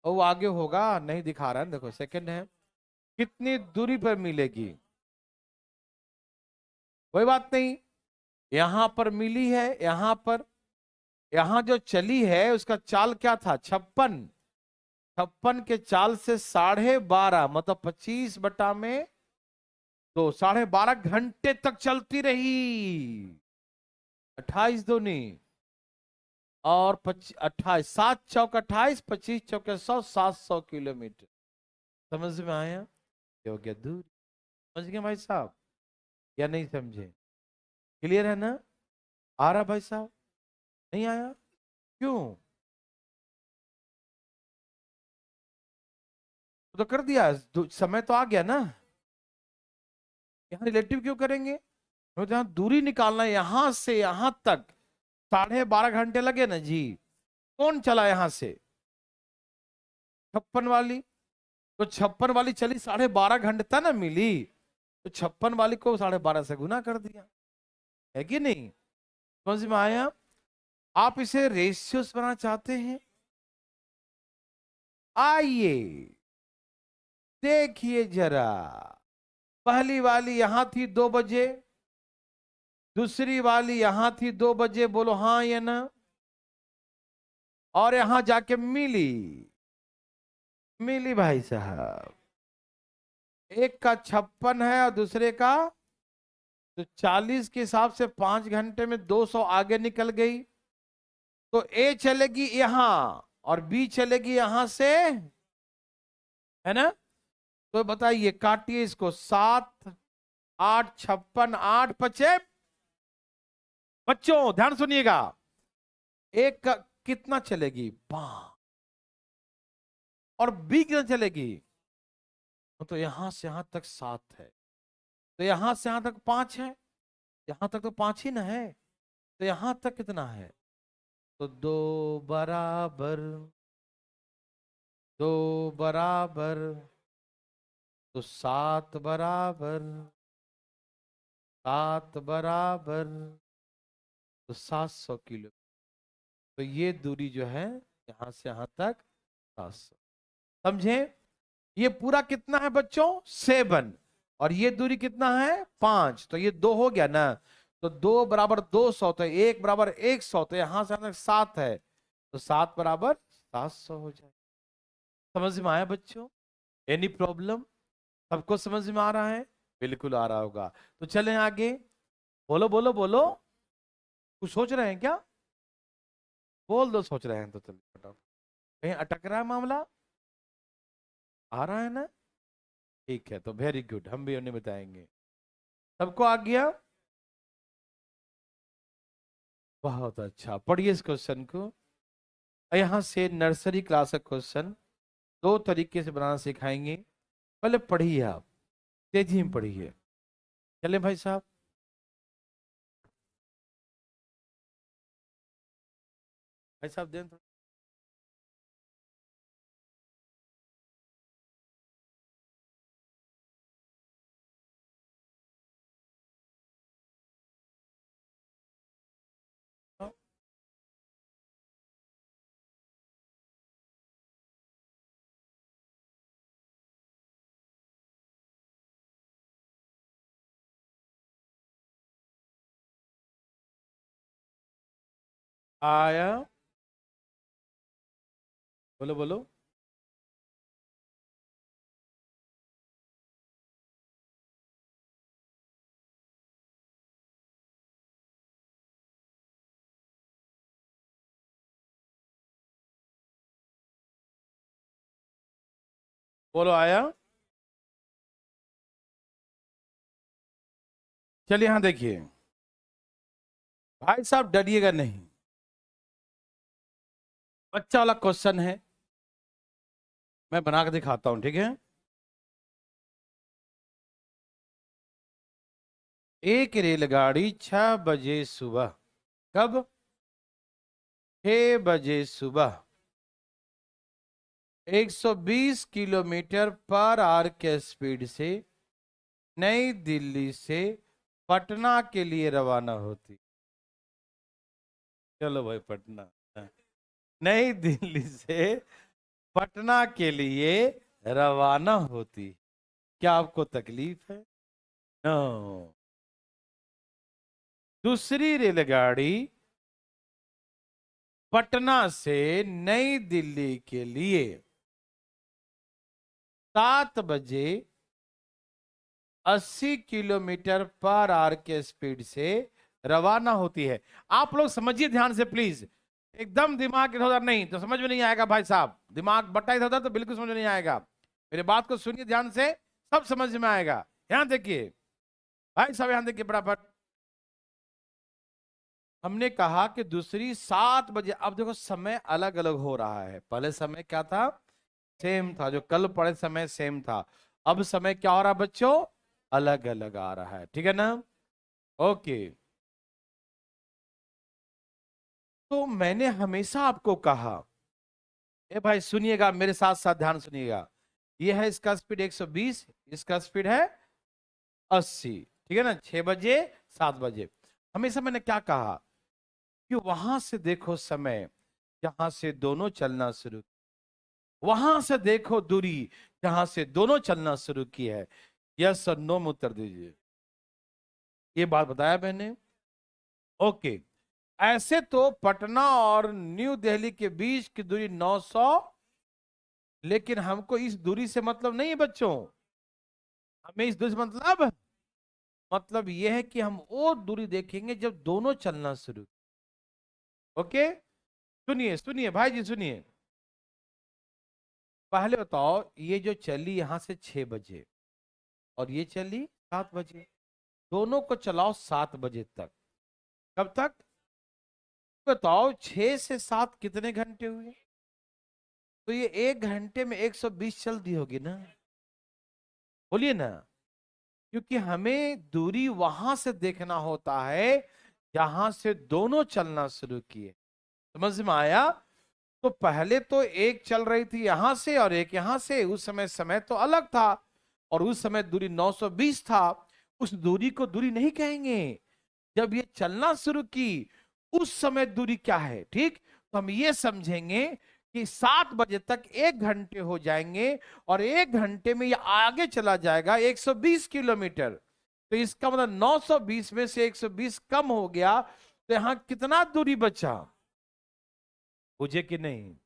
[SPEAKER 1] और वो आगे होगा, नहीं दिखा रहा है, देखो सेकंड है, कितनी दूरी पर मिलेगी? कोई बात नहीं, यहां पर मिली है, यहां पर, यहां जो चली है उसका चाल क्या था? 56। 56 के चाल से 12.5 मतलब 25/2, 12.5 घंटे तक चलती रही। 28 दूनी और 28, 7 चौक 28, 25 चौके 100, 700 किलोमीटर। समझ में आया? ये हो गया दूर। समझ गए भाई साहब या नहीं समझे? क्लियर है ना? आ रहा भाई साहब? नहीं आया? क्यों? तो कर दिया, समय तो आ गया ना। यहाँ रिलेटिव क्यों करेंगे? तो जहाँ दूरी निकालना है यहां से यहां तक, 12.5 घंटे लगे ना जी। कौन चला यहां से? 56 वाली। तो 56 वाली चली 12.5 घंटे तक ना मिली, तो 56 वाली को 12.5 से गुना कर दिया, है कि नहीं? समझ में आया? आप इसे रेशियोस बनाना चाहते हैं? आइए देखिए जरा। पहली वाली यहां थी 2 बजे, दूसरी वाली यहां थी 2 बजे, बोलो हाँ या ना? और यहां जाके मिली, मिली भाई साहब। एक का 56 है और दूसरे का, तो 40 के हिसाब से 5 घंटे में 200 आगे निकल गई। तो ए चलेगी यहां और बी चलेगी यहां से, है ना? तो बताइए, काटिए इसको। 7, 8, 56, 8 × 5 बच्चों ध्यान सुनिएगा, एक का कितना चलेगी? 5। और बी कितना चलेगी? तो यहां से यहां तक 7 है, तो यहां से यहां तक 5 है, यहां तक तो 5 ही ना है, तो यहां तक कितना है? तो 2 बराबर, 2 बराबर, तो 7 बराबर, 7 बराबर, तो 700 किलो। तो ये दूरी जो है यहां से यहां तक 700। समझे? ये पूरा कितना है बच्चों? 7। और ये दूरी कितना है? 5। तो ये 2 हो गया ना, तो 2 बराबर 200, तो 1 बराबर 100, तो यहां से यहां तक 7 है, तो 7 बराबर 700 हो जाए। समझ में आया बच्चों? Any problem? सबको समझ में आ रहा है? बिल्कुल आ रहा होगा। तो चलें आगे। बोलो बोलो बोलो। कुछ सोच रहे हैं क्या? बोल दो सोच रहे हैं तो चलो फटाफट। कहीं अटक रहा है मामला? आ रहा है ना? ठीक है, तो वेरी गुड, हम भी उन्हें बताएंगे। सबको आ गया? बहुत अच्छा, पढ़िए इस क्वेश्चन को। यहाँ से नर्सरी क्लास का क्वेश्चन 2 तरीके से बनाना सिखाएंगे। पहले पढ़िए आप, तेजी में पढ़िए। चले भाई साहब। भाई साहब दें थोड़ा। आया? बोलो बोलो। बोलो आया? चलिए यहाँ देखिए, भाई साहब डरिएगा नहीं, बच्चा वाला क्वेश्चन है, मैं बना के दिखाता हूँ, ठीक है? एक रेलगाड़ी 6 बजे सुबह, कब? 6 बजे सुबह 120 किलोमीटर पर आवर के स्पीड से नई दिल्ली से पटना के लिए रवाना होती। चलो भाई पटना, नई दिल्ली से पटना के लिए रवाना होती। क्या आपको तकलीफ है? नो। दूसरी रेलगाड़ी पटना से नई दिल्ली के लिए 7 बजे 80 किलोमीटर पर आवर के स्पीड से रवाना होती है। आप लोग समझिए ध्यान से प्लीज, एकदम दिमाग इधर उधर नहीं तो समझ में नहीं आएगा भाई साहब। दिमाग बटा इधर उधर तो बिल्कुल समझ में नहीं आएगा। मेरे बात को सुनिए ध्यान से, सब समझ में आएगा। यहां देखिए भाई साहब, यहां देखिए बराबर। हमने कहा कि दूसरी 7 बजे। अब देखो समय अलग अलग हो रहा है। पहले समय क्या था? सेम था, जो कल पढ़े समय सेम था। अब समय क्या हो रहा है बच्चों? अलग अलग आ रहा है, ठीक है ना? ओके। तो मैंने हमेशा आपको कहा, ए भाई सुनिएगा मेरे साथ साथ ध्यान सुनिएगा। ये है इसका स्पीड 120, इसका स्पीड है 80, ठीक है ना? 6 बजे 7 बजे। हमेशा मैंने क्या कहा कि वहां से देखो समय, जहां से दोनों चलना शुरू, वहां से देखो दूरी जहां से दोनों चलना शुरू की है। यस और नो में उत्तर दीजिए। ये बात बताया मैंने। ओके। ऐसे तो पटना और न्यू दिल्ली के बीच की दूरी 900, लेकिन हमको इस दूरी से मतलब नहीं है बच्चों। हमें इस दूरी से मतलब यह है कि हम वो दूरी देखेंगे जब दोनों चलना शुरू। ओके, सुनिए सुनिए भाई जी सुनिए। पहले बताओ, ये जो चली यहां से 6 बजे और ये चली 7 बजे, दोनों को चलाओ 7 बजे तक। कब तक बताओ? 6 से 7 कितने घंटे हुए? तो ये 1 घंटे में 120 चल दी होगी ना? बोलिए ना। क्योंकि हमें दूरी वहां से देखना होता है जहां से दोनों चलना शुरू किए। समझ में आया? तो पहले तो एक चल रही थी यहां से और एक यहां से। उस समय समय तो अलग था और उस समय दूरी 920 था। उस दूरी को दूरी नहीं कहेंगे। जब ये चलना शुरू की उस समय दूरी क्या है, ठीक? तो हम ये समझेंगे कि 7 बजे तक 1 घंटे हो जाएंगे और 1 घंटे में ये आगे चला जाएगा 120 किलोमीटर। तो इसका मतलब 920 में से 120 कम हो गया, तो यहां कितना दूरी बचा? बुझे कि नहीं?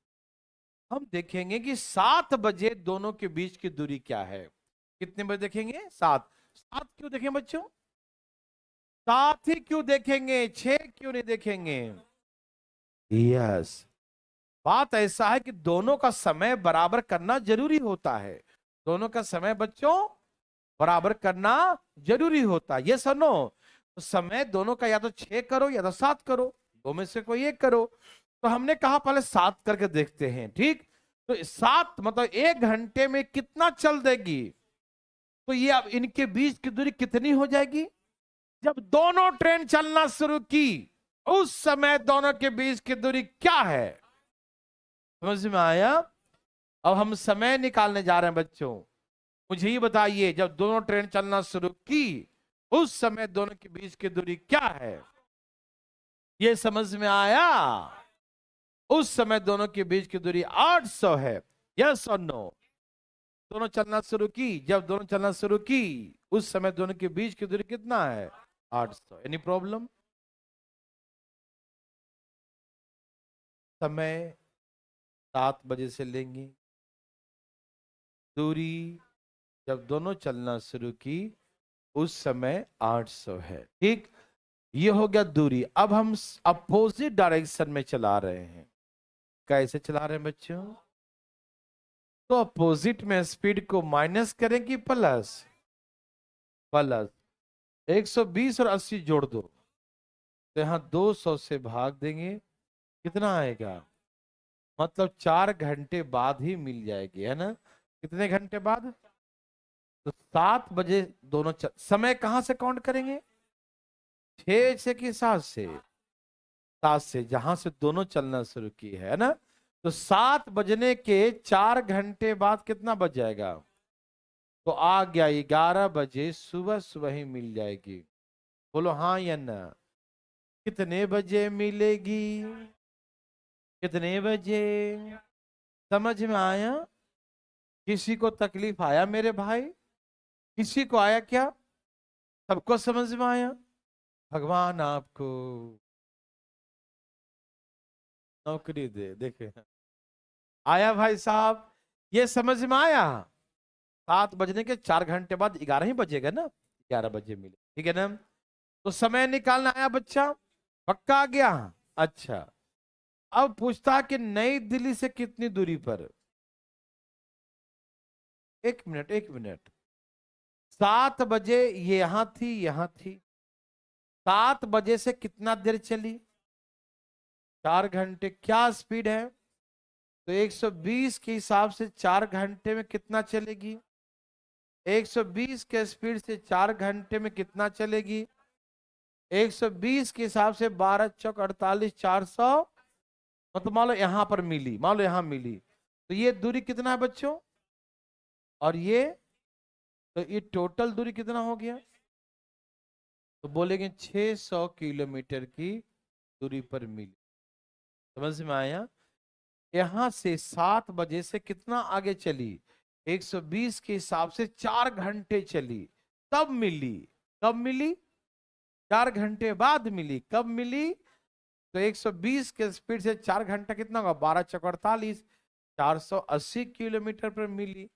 [SPEAKER 1] हम देखेंगे कि 7 बजे दोनों के बीच की दूरी क्या है। कितने बजे देखेंगे? 7। 7 क्यों देखें बच्चों? 7 ही क्यों देखेंगे? 6 क्यों नहीं देखेंगे? यस। बात ऐसा है कि दोनों का समय बराबर करना जरूरी होता है। दोनों का समय बच्चों बराबर करना जरूरी होता है। ये सुनो, तो समय दोनों का या तो 6 करो या तो 7 करो, दो में से कोई एक करो। तो हमने कहा पहले 7 करके देखते हैं, ठीक? तो 7 मतलब 1 घंटे में कितना चल देगी? तो ये अब इनके बीच की दूरी कितनी हो जाएगी? जब दोनों ट्रेन चलना शुरू की उस समय दोनों के बीच की दूरी क्या है? समझ में आया? अब हम समय निकालने जा रहे हैं बच्चों। मुझे ही बताइए, जब दोनों ट्रेन चलना शुरू की उस समय दोनों के बीच की दूरी क्या है? ये समझ में आया? उस समय दोनों के बीच की दूरी 800 है। यस और नो? दोनों चलना शुरू की, जब दोनों चलना शुरू की उस समय दोनों के बीच की दूरी कितना है? 800। Any problem? समय 7 बजे से लेंगे, दूरी जब दोनों चलना शुरू की उस समय 800 है, ठीक? ये हो गया दूरी। अब हम अपोजिट डायरेक्शन में चला रहे हैं। कैसे चला रहे हैं बच्चों? तो अपोजिट में स्पीड को माइनस करें कि प्लस? प्लस। 120 और 80 जोड़ दो तो यहां 200 से भाग देंगे, कितना आएगा? मतलब 4 घंटे बाद ही मिल जाएगी, है ना? कितने घंटे बाद? तो 7 बजे दोनों समय कहां से काउंट करेंगे? 6 से कि 7 से? 7 से, जहां से दोनों चलना शुरू की है ना। तो 7 बजने के 4 घंटे बाद कितना बज जाएगा? तो आ गया 11 बजे, सुबह सुबह ही मिल जाएगी। बोलो हाँ या ना। कितने बजे मिलेगी? कितने बजे? समझ में आया? किसी को तकलीफ आया मेरे भाई? किसी को आया क्या? सबको समझ में आया? भगवान आपको नौकरी दे। देखे, आया भाई साहब? ये समझ में आया? 7 बजने के 4 घंटे बाद 11 ही बजेगा ना, 11 बजे मिले, ठीक है ना। तो समय निकालना आया बच्चा? पक्का आ गया? अच्छा, अब पूछता कि नई दिल्ली से कितनी दूरी पर? एक मिनट, एक मिनट। 7 बजे ये यहां थी, यहां थी। 7 बजे से कितना देर चली? 4 घंटे। क्या स्पीड है? तो 120 के हिसाब से 4 घंटे में कितना चलेगी? 120 के स्पीड से 4 घंटे में कितना चलेगी? 120 के हिसाब से 12 चौक 48, 400। मतलब मान लो यहां पर मिली, मान लो यहां मिली, तो ये दूरी कितना है बच्चों? और ये, तो ये टोटल दूरी कितना हो गया? तो बोलेंगे 600 किलोमीटर की दूरी पर मिली। समझ में आया? यहां से 7 बजे से कितना आगे चली? 120 के हिसाब से 4 घंटे चली, तब मिली। कब मिली? 4 घंटे बाद मिली। कब मिली? तो 120 के स्पीड से 4 घंटा कितना होगा? 12 चौक 48, 480 किलोमीटर पर मिली।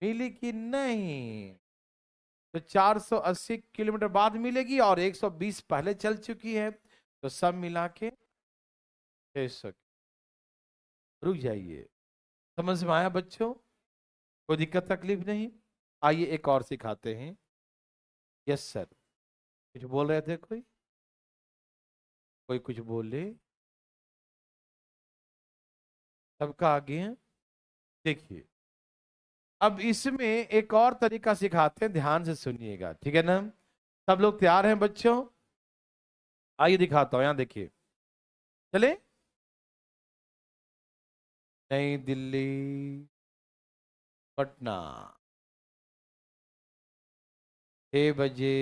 [SPEAKER 1] मिली कि नहीं? तो 480 किलोमीटर बाद मिलेगी और 120 पहले चल चुकी है, तो सब मिला के 600। रुक जाइए। समझ में आया बच्चों? कोई दिक्कत तकलीफ नहीं? आइए एक और सिखाते हैं। यस सर, कुछ बोल रहे थे? कोई कोई कुछ बोले? सबका आगे है। देखिए, अब इसमें एक और तरीका सिखाते हैं, ध्यान से सुनिएगा, ठीक है ना। सब लोग तैयार हैं बच्चों? आइए दिखाता हूं, यहां देखिए। चले। नई दिल्ली, पटना, 6 बजे,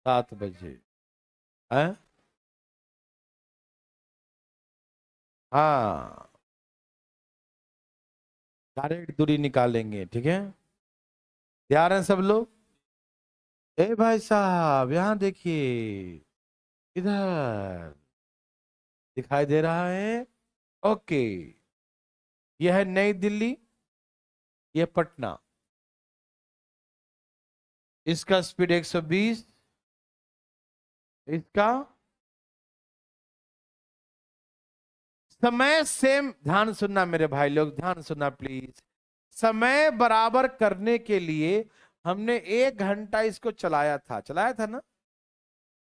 [SPEAKER 1] 7 बजे। है? हाँ, डायरेक्ट दूरी निकालेंगे, ठीक है। तैयार हैं सब लोग? ए भाई साहब, यहां देखिए, इधर दिखाई दे रहा है। ओके, यह है नई दिल्ली, यह पटना। इसका स्पीड 120, इसका समय सेम। ध्यान सुनना मेरे भाई लोग, ध्यान सुनना प्लीज। समय बराबर करने के लिए हमने 1 घंटा इसको चलाया था, चलाया था ना।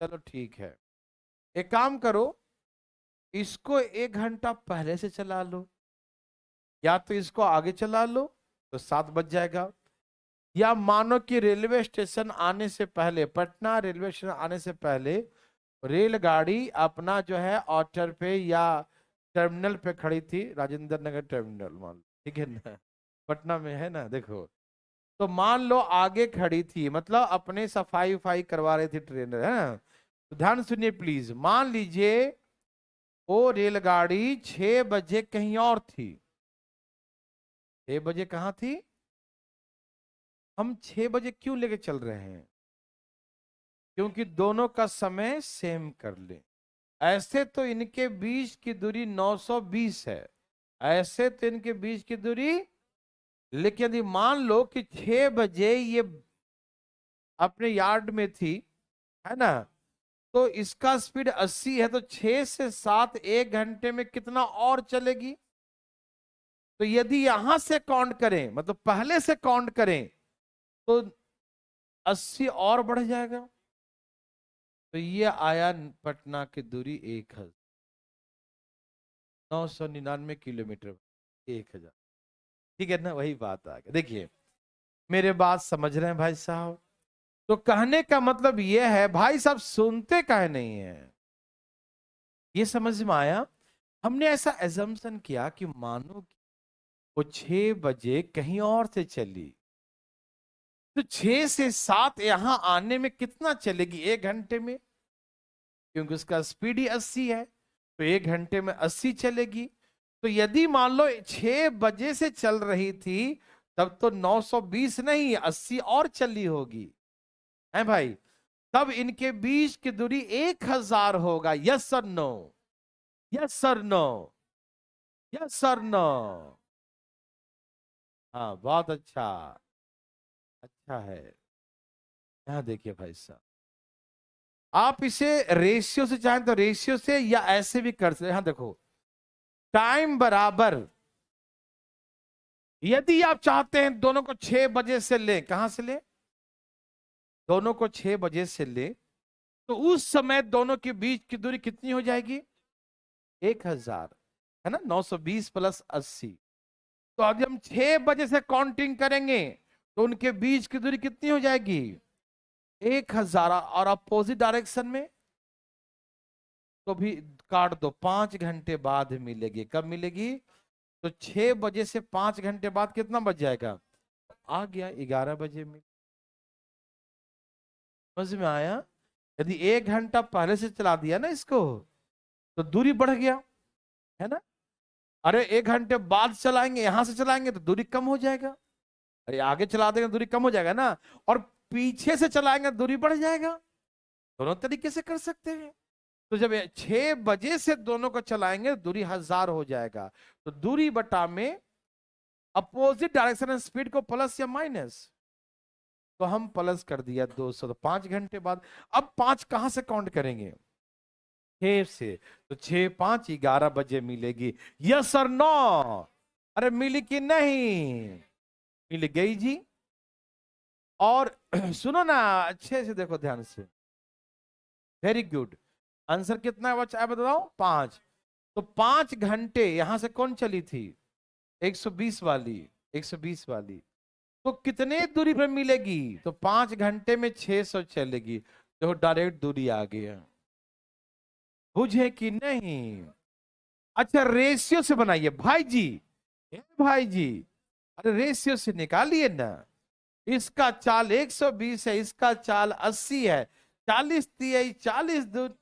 [SPEAKER 1] चलो ठीक है, एक काम करो, इसको 1 घंटा पहले से चला लो, या तो इसको आगे चला लो, तो 7 बज जाएगा। या मानो कि रेलवे स्टेशन आने से पहले, पटना रेलवे स्टेशन आने से पहले रेलगाड़ी अपना जो है ऑटर पे या टर्मिनल पे खड़ी थी, राजेंद्र नगर टर्मिनल मान लो, ठीक है ना। पटना में है ना, देखो। तो मान लो आगे खड़ी थी, मतलब अपने सफाई उफाई करवा रही थी ट्रेनर, है ना। तो ध्यान सुनिए प्लीज, मान लीजिए वो रेलगाड़ी 6 बजे कहीं और थी। 6 बजे कहाँ थी? हम 6 बजे क्यों लेके चल रहे हैं? क्योंकि दोनों का समय सेम कर ले। ऐसे तो इनके बीच की दूरी 920 है, ऐसे तो इनके बीच की दूरी। लेकिन यदि मान लो कि 6 बजे ये अपने यार्ड में थी, है ना, तो इसका स्पीड 80 है, तो 6 से 7 1 घंटे में कितना और चलेगी? तो यदि यहां से काउंट करें, मतलब पहले से काउंट करें, तो 80 और बढ़ जाएगा। तो ये आया पटना की दूरी 1999 किलोमीटर, 1000। ठीक है ना, वही बात आ गई। देखिए, मेरे बात समझ रहे हैं भाई साहब? तो कहने का मतलब यह है भाई साहब सुनते काहे नहीं है, ये समझ में आया। हमने ऐसा एजम्पशन किया कि मानो कि वो 6 बजे कहीं और से चली, तो 6 से 7 यहां आने में कितना चलेगी, 1 घंटे में, क्योंकि उसका स्पीड ही 80 है, तो 1 घंटे में 80 चलेगी। तो यदि मान लो 6 बजे से चल रही थी, तब तो 920 नहीं 80 और चली होगी, है भाई। तब इनके बीच की दूरी 1000 होगा। Yes sir no, yes sir no, yes sir no. हाँ बहुत अच्छा, अच्छा है। यहाँ देखिए भाई साहब, आप इसे रेशियो से चाहें तो रेशियो से, या ऐसे भी कर सकते। यहाँ देखो, टाइम बराबर, यदि आप चाहते हैं दोनों को 6 बजे से ले, कहां से ले, दोनों को 6 बजे से ले, तो उस समय दोनों के बीच की दूरी कितनी हो जाएगी, 1000, है ना, 920 प्लस 80। तो अभी हम 6 बजे से काउंटिंग करेंगे, तो उनके बीच की दूरी कितनी हो जाएगी, 1000। और अपोजिट डायरेक्शन में तो भी काट दो, 5 घंटे बाद मिलेगी। कब मिलेगी, तो 6 बजे से 5 घंटे बाद कितना बज जाएगा, आ गया 11 बजे में। समझ में आया। यदि 1 घंटा पहले से चला दिया ना इसको, तो दूरी बढ़ गया, है ना। अरे 1 घंटे बाद चलाएंगे, यहां से चलाएंगे तो दूरी कम हो जाएगा। अरे आगे चला देंगे दूरी कम हो जाएगा ना, और पीछे से चलाएंगे दूरी बढ़ जाएगा। दोनों तरीके से कर सकते हैं। तो जब 6 बजे से दोनों को चलाएंगे दूरी 1000 हो जाएगा। तो दूरी बटा में अपोजिट डायरेक्शन स्पीड को प्लस या माइनस, तो हम प्लस कर दिया 200, तो 5 घंटे बाद। अब 5 कहां से काउंट करेंगे, 6 से, तो 6 5 11 बजे मिलेगी। यस और नो, अरे मिली कि नहीं, मिल गई जी। और सुनो ना, अच्छे से देखो ध्यान से, वेरी गुड। आंसर कितना बचा है बताओ, 5। तो 5 घंटे यहां से कौन चली थी, 120 वाली, 120 वाली। तो कितने दूरी पर मिलेगी, तो 5 घंटे में 600 चलेगी। देखो डायरेक्ट दूरी आ गई, बुझे कि नहीं। अच्छा रेशियो से बनाइए भाई जी, भाई जी, अरे रेशियो से निकालिए ना। इसका चाल 120 है, इसका चाल 80 है, 40 तिहाई 40 दूर।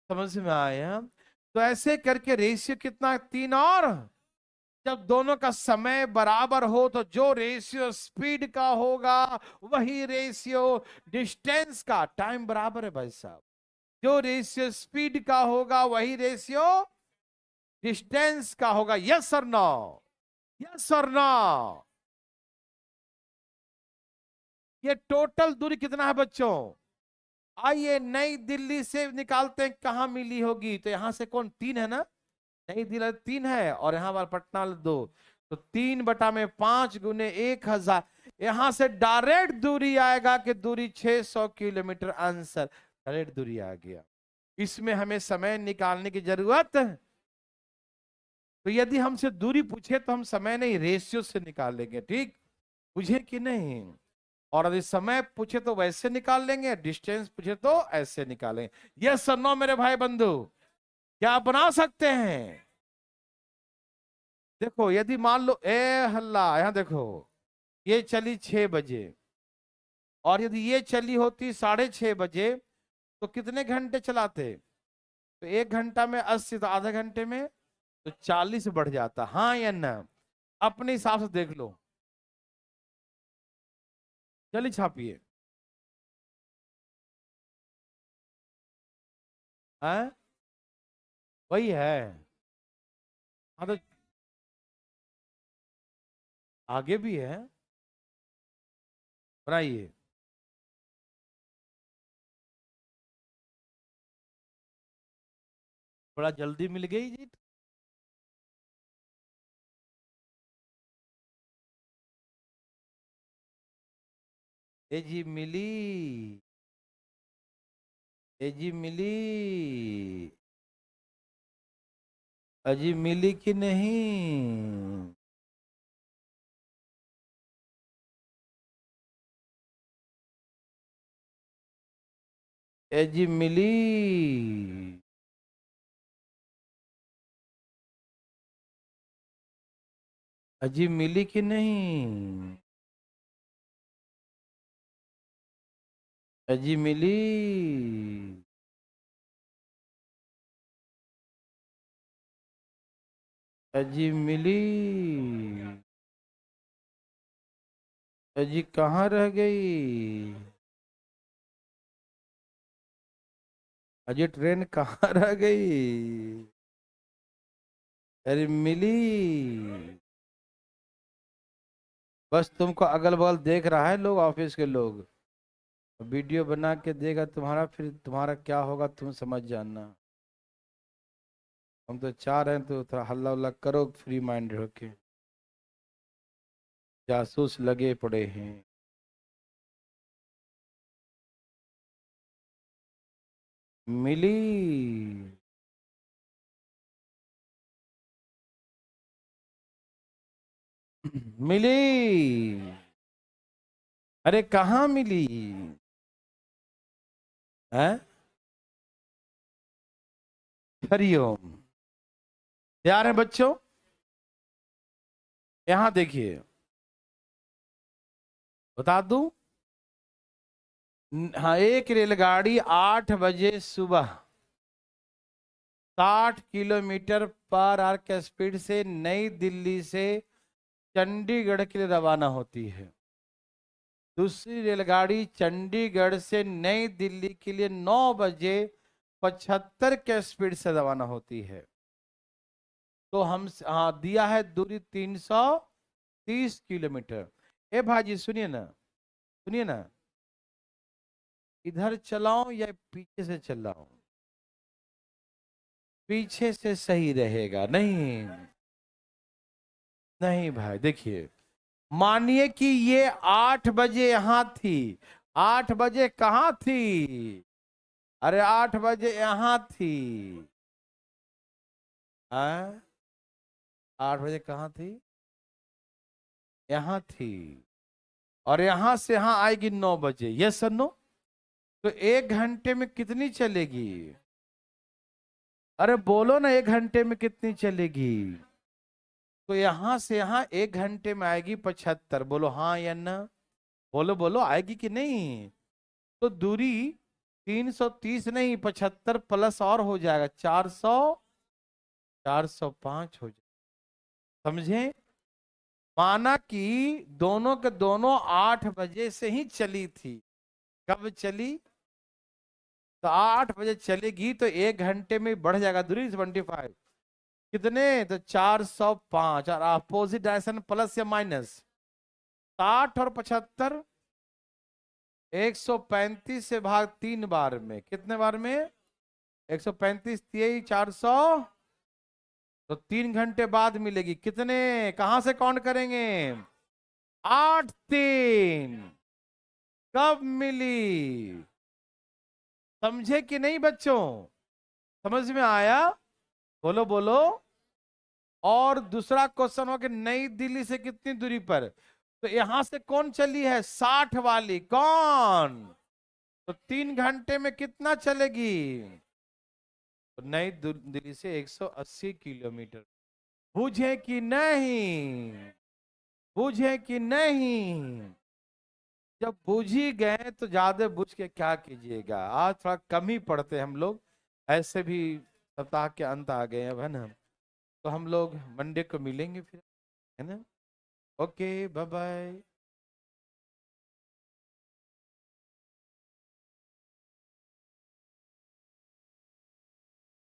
[SPEAKER 1] समझ में आया। तो ऐसे करके रेशियो कितना, 3। और जब दोनों का समय बराबर हो, तो जो रेशियो स्पीड का होगा वही रेशियो डिस्टेंस का, टाइम बराबर है भाई साहब, जो रेशियो स्पीड का होगा वही रेशियो डिस्टेंस का होगा। यस और नो, यस और नो। ये टोटल दूरी कितना है बच्चों, आइए नई दिल्ली से निकालते हैं कहां मिली होगी। तो यहां से कौन, 3 है ना, नई दिल्ली 3 है, और यहां पर पटना 2। तो 3/5 गुने 1000, यहां से डायरेक्ट दूरी आएगा कि दूरी 600 किलोमीटर, आंसर डायरेक्ट दूरी आ गया। इसमें हमें समय निकालने की जरूरत। तो यदि हमसे दूरी पूछे तो हम समय नहीं रेशियो से निकालेंगे, ठीक, बुझे कि नहीं। और यदि समय पूछे तो वैसे निकाल लेंगे, डिस्टेंस पूछे तो ऐसे निकालेंगे। यस सर नो मेरे भाई बंधु, क्या आप बना सकते हैं। देखो यदि मान लो हल्ला, यहां देखो, ये चली 6 बजे, और यदि ये चली होती 6:30 बजे, तो कितने घंटे चलाते, तो 1 घंटा में 80, तो आधे घंटे में तो 40 बढ़ जाता, हाँ या ना, अपने हिसाब से देख लो। चलिए छापिए, है वही है। हाँ तो आगे भी है, बनाइए। बड़ा जल्दी मिल गई जी। ए जी मिली, ए जी मिली, अजी मिली कि नहीं। अजी मिली। अजी मिली कि नहीं? अजी मिली। अजी मिली। अजी कहाँ रह गई? अजी ट्रेन कहाँ रह गई? अरे मिली। बस तुमको अगल बगल देख रहा है लोग, ऑफिस के लोग वीडियो बना के देगा तुम्हारा, फिर तुम्हारा क्या होगा तुम समझ जाना। हम तो चाह रहे हैं तो थोड़ा हल्ला उल्ला करो, फ्री माइंड होके। जासूस लगे पड़े हैं। मिली। मिली। अरे कहाँ मिली? है? हरिओम। यार है बच्चों, यहां देखिए, बता दूं। हाँ, एक रेलगाड़ी 8 बजे सुबह 60 किलोमीटर पर आवर के स्पीड से नई दिल्ली से चंडीगढ़ के लिए रवाना होती है। दूसरी रेलगाड़ी चंडीगढ़ से नई दिल्ली के लिए 9 बजे 75 के स्पीड से रवाना होती है। तो हम हाँ दिया है दूरी 330 किलोमीटर। ए भाजी सुनिए ना, सुनिए ना, इधर चलाऊं या पीछे से चलाऊं? पीछे से सही रहेगा। नहीं, नहीं भाई देखिए, मानिए कि ये 8 बजे यहां थी। 8 बजे कहाँ थी? अरे 8 बजे यहां थी। 8 बजे कहाँ थी? यहां थी। और यहां से यहां आएगी 9 बजे। Yes sir no? तो 1 घंटे में कितनी चलेगी? अरे बोलो ना, 1 घंटे में कितनी चलेगी? तो यहां से यहां 1 घंटे में आएगी 75। बोलो हाँ या ना? बोलो बोलो, आएगी कि नहीं? तो दूरी 330 नहीं, 75 प्लस और हो जाएगा 400। 405 हो जाएगा। समझे? माना कि दोनों के दोनों 8 बजे से ही चली थी। कब चली? तो 8 बजे चलेगी तो 1 घंटे में बढ़ जाएगा दूरी 25। कितने? तो 405। और अपोजिट डायरेक्शन प्लस या माइनस? 60 और 75। 135 से भाग 3 बार में, कितने बार में? 135 3 400। तो 3 घंटे बाद मिलेगी। कितने? कहां से काउंट करेंगे? 8 3। कब मिली? समझे कि नहीं बच्चों? समझ में आया? बोलो बोलो। और दूसरा क्वेश्चन हो कि नई दिल्ली से कितनी दूरी पर? तो यहां से कौन चली है? 60 वाली। कौन? तो 3 घंटे में कितना चलेगी? तो नई दिल्ली से 180 किलोमीटर। बुझे कि नहीं? बुझे कि नहीं? जब बूझ ही गए तो ज्यादा बूझ के क्या कीजिएगा। आज थोड़ा कम ही पढ़ते हैं हम लोग, ऐसे भी सप्ताह के अंत आ गए अब, है ना? तो हम लोग मंडे को मिलेंगे फिर, है ना? Okay, bye bye.